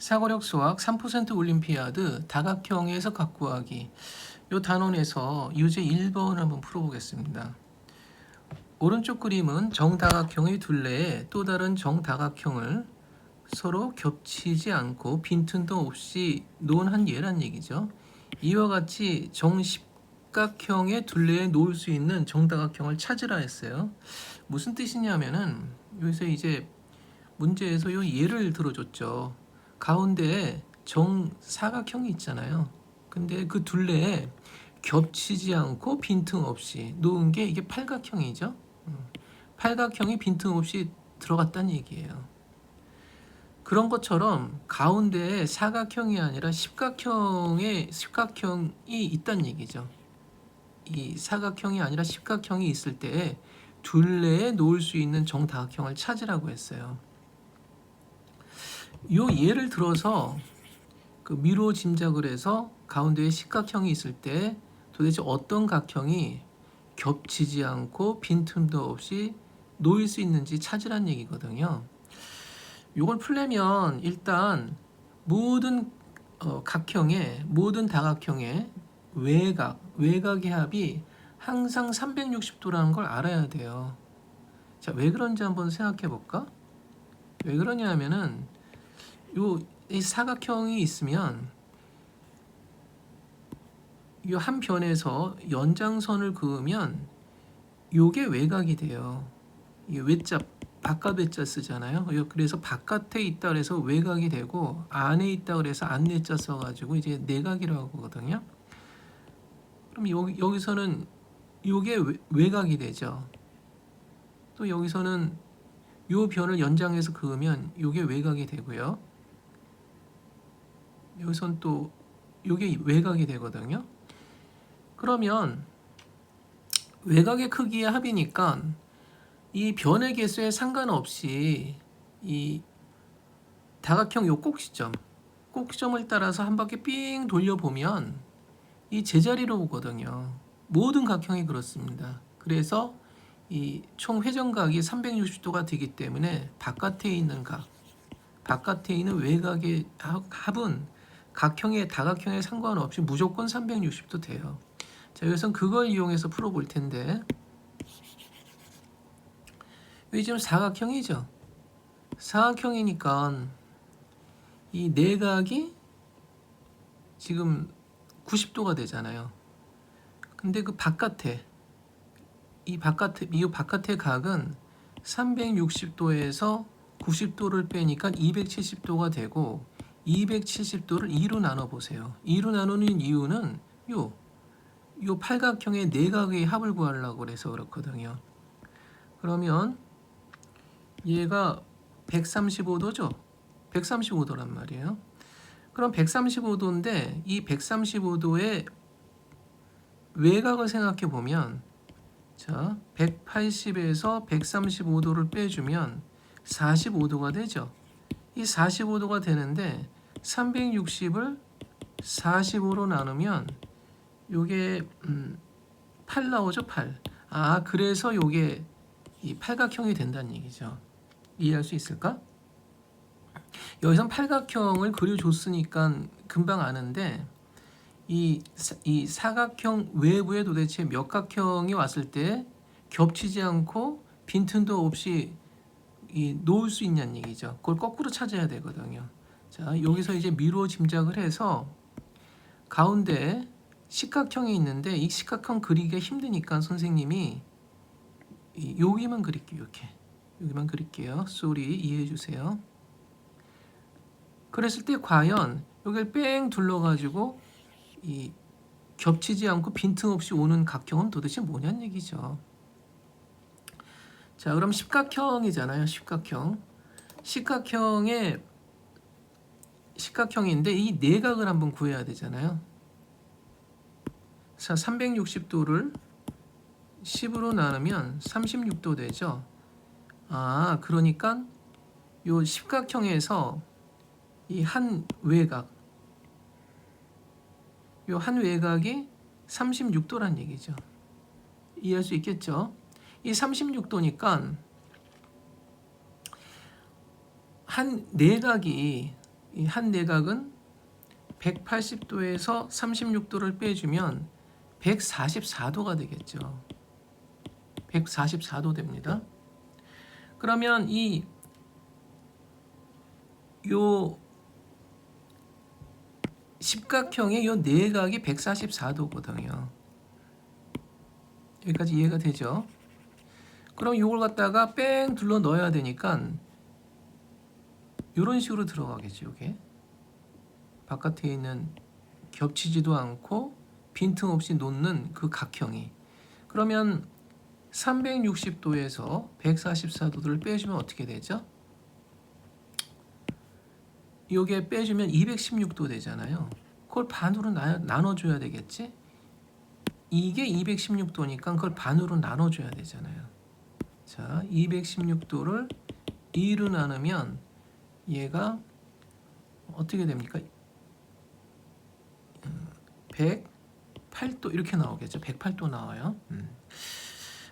사고력 수학 3% 올림피아드 다각형에서 각 구하기. 요 단원에서 유제 1번을 한번 풀어보겠습니다. 오른쪽 그림은 정다각형의 둘레에 또 다른 정다각형을 서로 겹치지 않고 빈틈도 없이 놓은 한 예란 얘기죠. 이와 같이 정십각형의 둘레에 놓을 수 있는 정다각형을 찾으라 했어요. 무슨 뜻이냐면은 여기서 이제 문제에서 요 예를 들어줬죠. 가운데에 정사각형이 있잖아요. 근데 그 둘레에 겹치지 않고 빈틈 없이 놓은 게 이게 팔각형이죠. 팔각형이 빈틈 없이 들어갔다는 얘기예요. 그런 것처럼 가운데에 사각형이 아니라 십각형이 있다는 얘기죠. 이 사각형이 아니라 십각형이 있을 때 둘레에 놓을 수 있는 정다각형을 찾으라고 했어요. 요 예를 들어서 그 미로 짐작을 해서 가운데에 십각형이 있을 때 도대체 어떤 각형이 겹치지 않고 빈틈도 없이 놓일 수 있는지 찾으란 얘기거든요. 이걸 풀려면 일단 모든 모든 다각형의 외곽의 합이 항상 360도라는 걸 알아야 돼요. 자, 왜 그런지 한번 생각해 볼까? 왜 그러냐 하면은 이 사각형이 있으면 이 한 변에서 연장선을 그으면 요게 외곽이 돼요. 이 외자 바깥 외자 쓰잖아요. 그래서 바깥에 있다 그래서 외곽이 되고 안에 있다 그래서 안내자 써가지고 이제 내각이라고 하거든요. 그럼 여기서는 요게 외곽이 되죠. 또 여기서는 요 변을 연장해서 그으면 요게 외곽이 되고요. 여기선 또 요게 외곽이 되거든요. 그러면 외곽의 크기의 합이니까 이 변의 개수에 상관없이 이 다각형 요 꼭지점을 따라서 한 바퀴 삥 돌려보면 이 제자리로 오거든요. 모든 각형이 그렇습니다. 그래서 이 총 회전각이 360도가 되기 때문에 바깥에 있는 외곽의 합은 각형의 다각형에 상관없이 무조건 360도 돼요. 자, 여기선 그걸 이용해서 풀어볼 텐데 여기 지금 사각형이죠. 사각형이니까 이 내각이 지금 90도가 되잖아요. 근데 그 이 바깥의 각은 360도에서 90도를 빼니까 270도가 되고 270도를 2로 나눠 보세요. 2로 나누는 이유는 요 팔각형의 내각의 합을 구하려고 그래서 그렇거든요. 그러면 얘가 135도죠. 135도란 말이에요. 그럼 135도인데 이 135도의 외곽을 생각해 보면 자, 180에서 135도를 빼주면 45도가 되죠. 이 45도가 되는데 360을 45로 나누면 요게 8 나오죠, 8. 아, 그래서 요게 이 팔각형이 된다는 얘기죠. 이해할 수 있을까? 여기선 팔각형을 그려줬으니까 금방 아는데 이 사각형 외부에 도대체 몇 각형이 왔을 때 겹치지 않고 빈틈도 없이 놓을 수 있냐는 얘기죠. 그걸 거꾸로 찾아야 되거든요. 자, 여기서 이제 미로 짐작을 해서 가운데 십각형이 있는데 이 십각형 그리기가 힘드니까 선생님이 여기만 그릴게요. 이렇게 여기만 그릴게요. 쏘리 이해해 주세요. 그랬을 때 과연 여기를 뺑 둘러가지고 이 겹치지 않고 빈틈 없이 오는 각형은 도대체 뭐냐는 얘기죠. 자, 그럼 십각형이잖아요. 십각형인데 이 내각을 한번 구해야 되잖아요. 자, 360도를 10으로 나누면 36도 되죠. 아, 그러니까 요 십각형에서 이 한 외곽이 36도란 얘기죠. 이해할 수 있겠죠? 이 36도니까 한 내각이 이 한 내각은 180도에서 36도를 빼주면 144도가 되겠죠. 144도 됩니다. 그러면 요 십각형의 요 내각이 144도거든요. 여기까지 이해가 되죠? 그럼 이걸 갖다가 뺑 둘러 넣어야 되니까 이런 식으로 들어가겠죠. 이게 바깥에 있는 겹치지도 않고 빈틈없이 놓는 그 각형이. 그러면 360도에서 144도를 빼주면 어떻게 되죠? 요게 빼주면 216도 되잖아요. 그걸 반으로 나눠줘야 되겠지? 이게 216도니까 그걸 반으로 나눠줘야 되잖아요. 자, 216도를 2로 나누면 얘가 어떻게 됩니까? 108도 이렇게 나오겠죠. 108도 나와요.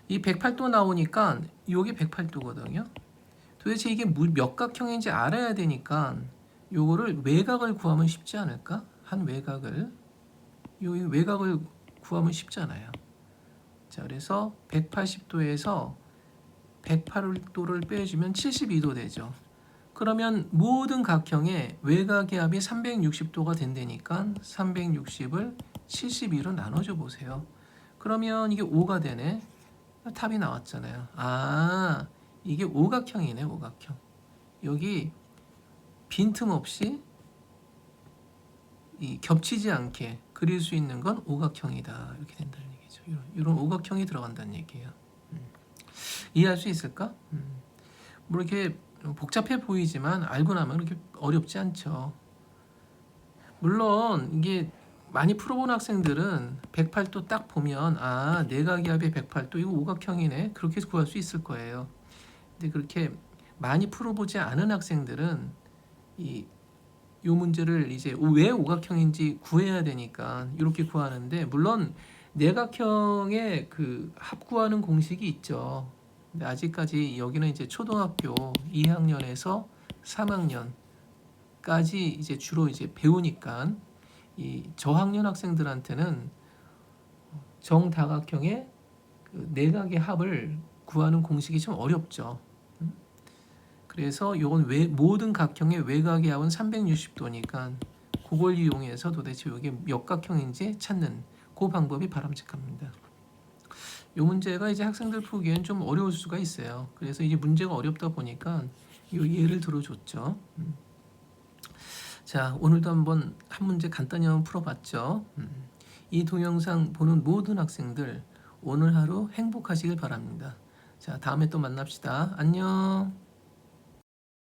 이 108도 나오니까 요게 108도거든요. 도대체 이게 몇 각형인지 알아야 되니까 요거를 외곽을 구하면 쉽지 않을까? 한 외곽을 요 외곽을 구하면 쉽잖아요. 자, 그래서 180도에서 108도를 빼주면 72도 되죠. 그러면 모든 각형의 외곽의 합이 360도가 된다니까 360을 72로 나눠줘 보세요. 그러면 이게 5가 되네. 답이 나왔잖아요. 아, 이게 오각형이네. 오각형. 여기 빈틈없이 겹치지 않게 그릴 수 있는 건 오각형이다. 이렇게 된다는 얘기죠. 이런 오각형이 들어간다는 얘기예요. 이해할 수 있을까? 뭐 이렇게 복잡해 보이지만 알고 나면 그렇게 어렵지 않죠. 물론 이게 많이 풀어본 학생들은 108도 딱 보면 아, 내각이합의 108도 이거 오각형이네. 그렇게 해서 구할 수 있을 거예요. 근데 그렇게 많이 풀어보지 않은 학생들은 요 문제를 이제 왜 오각형인지 구해야 되니까 이렇게 구하는데, 물론 내각형의 그 합 구하는 공식이 있죠. 근데 아직까지 여기는 이제 초등학교 2학년에서 3학년까지 이제 주로 이제 배우니까 이 저학년 학생들한테는 정다각형의 그 내각의 합을 구하는 공식이 좀 어렵죠. 그래서 이건 모든 각형의 외곽의 합은 360도니까 그걸 이용해서 도대체 이게 몇 각형인지 찾는 그 방법이 바람직합니다. 이 문제가 이제 학생들 풀기엔 좀 어려울 수가 있어요. 그래서 이제 문제가 어렵다 보니까 이 예를 들어줬죠. 자, 오늘도 한번 한 문제 간단히 한번 풀어봤죠. 이 동영상 보는 모든 학생들 오늘 하루 행복하시길 바랍니다. 자, 다음에 또 만납시다. 안녕.